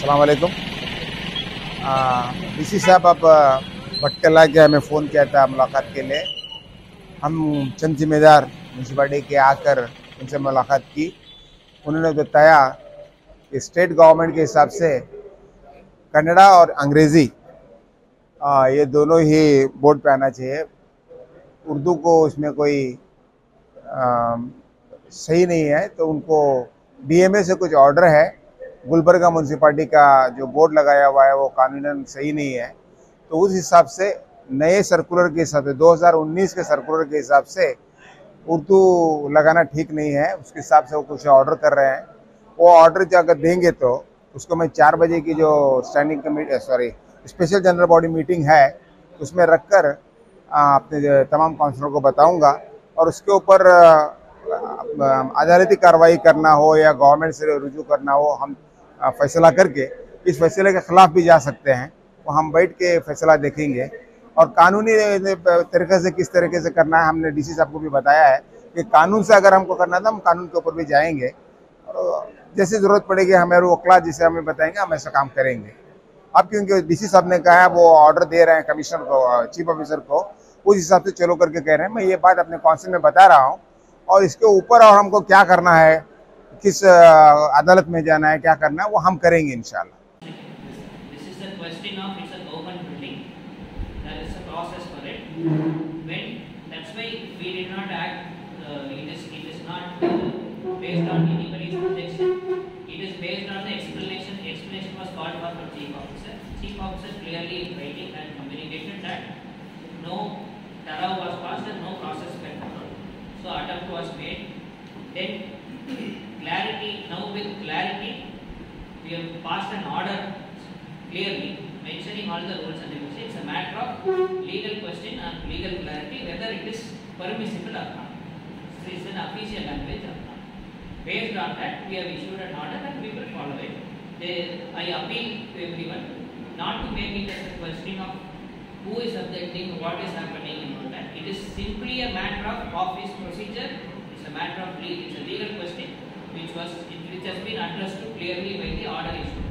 अस्सलाम वालेकुम। डीसी साहब, अब भटकला के हमें फ़ोन किया था मुलाकात के लिए। हम चंद जिम्मेदार म्यूनसिपालिटी के आकर उनसे मुलाकात की। उन्होंने बताया कि स्टेट गवर्नमेंट के हिसाब से कन्नड़ा और अंग्रेज़ी ये दोनों ही बोर्ड पे आना चाहिए। उर्दू को इसमें कोई सही नहीं है, तो उनको डीएमए से कुछ ऑर्डर है। गुलबर्गा म्यूनसिपालिटी का जो बोर्ड लगाया हुआ है वो कानूनन सही नहीं है, तो उस हिसाब से नए सर्कुलर के हिसाब से 2019 के सर्कुलर के हिसाब से उर्दू लगाना ठीक नहीं है। उसके हिसाब से वो कुछ ऑर्डर कर रहे हैं। वो ऑर्डर जो अगर देंगे तो उसको मैं 4 बजे की जो standing committee special general body meeting है उसमें रखकर अपने तमाम काउंसिलरों को बताऊंगा, और उसके ऊपर अदालती कार्रवाई करना हो या गवर्नमेंट से रुजू करना हो, हम फैसला करके इस फैसले के ख़िलाफ़ भी जा सकते हैं। वो हम बैठ के फैसला देखेंगे और कानूनी तरीके से किस तरीके से करना है हमने डीसी साहब को भी बताया है कि कानून से अगर हमको करना था हम कानून के ऊपर भी जाएंगे, और जैसी ज़रूरत पड़ेगी हमारे वकला जिसे हमें बताएंगे हम ऐसा काम करेंगे। अब क्योंकि डीसी साहब ने कहा है, वो ऑर्डर दे रहे हैं कमिश्नर को, चीफ ऑफिसर को, उस हिसाब से चलो करके कह रहे हैं। मैं ये बात अपने काउंसिल में बता रहा हूँ, और इसके ऊपर और हमको क्या करना है, किस अदालत में जाना है, क्या करना है, वो हम करेंगे इंशाल्लाह। Based on anybody's objection, it is based on the explanation. The explanation was called for from Chief Officer. Chief Officer clearly in writing and communicated that no tara was passed and no process went on. So attempt was made. Then clarity, now with clarity, we have passed an order clearly mentioning all the rules and regulations. It's a matter of legal question and legal clarity whether it is permissible or not. This is an official language or not. Based on that, we have issued an order and we will follow it. I appeal to everyone not to make it as a question of who is objecting, what is happening and all that. It is simply a matter of office procedure. It's a matter of it's a legal question which has been addressed to clearly by the order issued.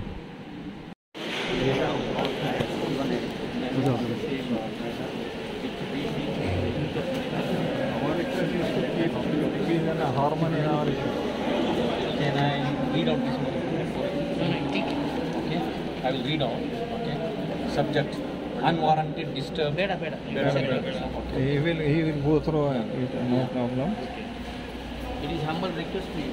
Can I read out this one? Okay, I will read out. Okay, subject: unwarranted disturbance. He will go through it, no problem. It is humble request to you.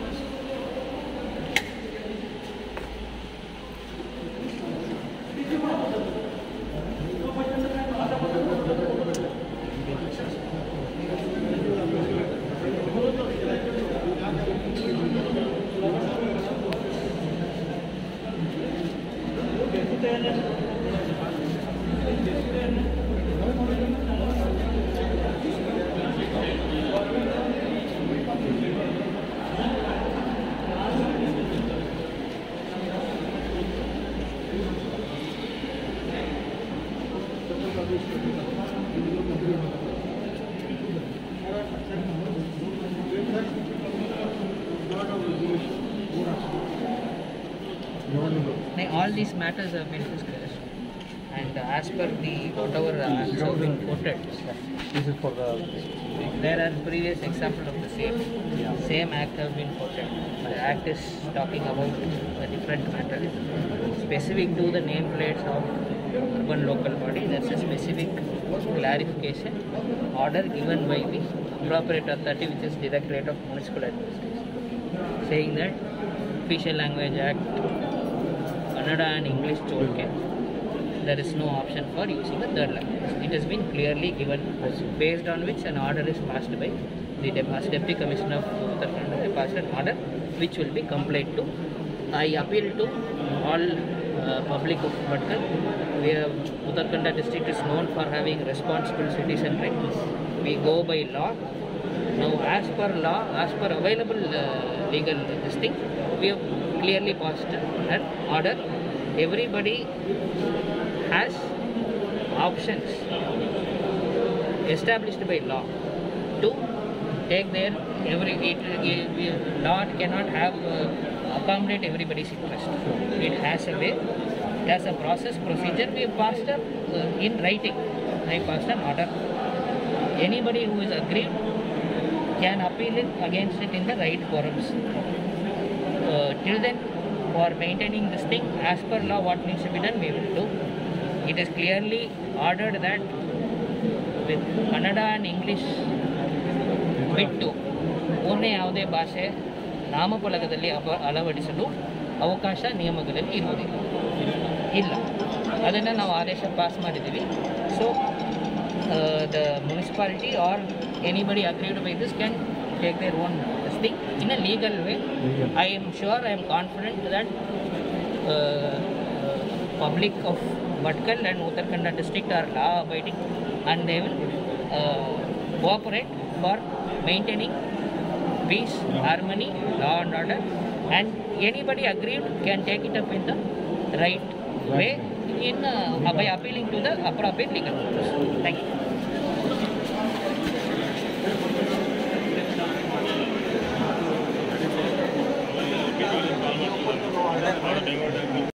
All these matters have been discussed, and as per the whatever acts have been quoted, This is for the. there are previous examples of the same act have been quoted. The act is talking about a different matter specific to the nameplates of urban local body. That's a specific clarification order given by the appropriate authority, which is Directorate of Municipal Administration, saying that Official Language Act, Kannada and English Cholke, there is no option for using a third language. It has been clearly given, based on which an order is passed by the Deputy Commissioner of Uttarakhand, passed an order which will be complied to. I appeal to all public of Bhatkal. Uttarakhand district is known for having responsible citizenry. We go by law. Now, as per law, as per available legal this thing, we have clearly passed an order. Everybody has options established by law to take their law cannot have accommodate everybody's interest. It has a way, it has a process, procedure. We passed up in writing. I passed an order. Anybody who is aggrieved can appeal it against it in the right forums. Till then, for maintaining this thing, as per law, what needs to be done, we will do. It is clearly ordered that with Kannada and English ಬಿಟ್ಟು ಪೂರ್ಣ ಯಾವುದೇ ಭಾಷೆ ನಾಮಫಲಕದಲ್ಲಿ ಅಳವಡಿಸಲು ಅವಕಾಶ ನಿಯಮಗಳಲ್ಲಿ ಇರುವುದಿಲ್ಲ. ಇಲ್ಲ, ಅದನ್ನು ನಾವು ಆದೇಶ ಪಾಸ್ ಮಾಡಿದ್ದೀವಿ. So the municipality R anybody agreed by this can take their own this thing in a legal way. I am sure, I am confident that public of Bhatkal and Uttarakhand district are law abiding and they will cooperate for maintaining peace, harmony, law and order, and anybody aggrieved can take it up in the right way in by appealing to the appropriate legal courts. Thank you.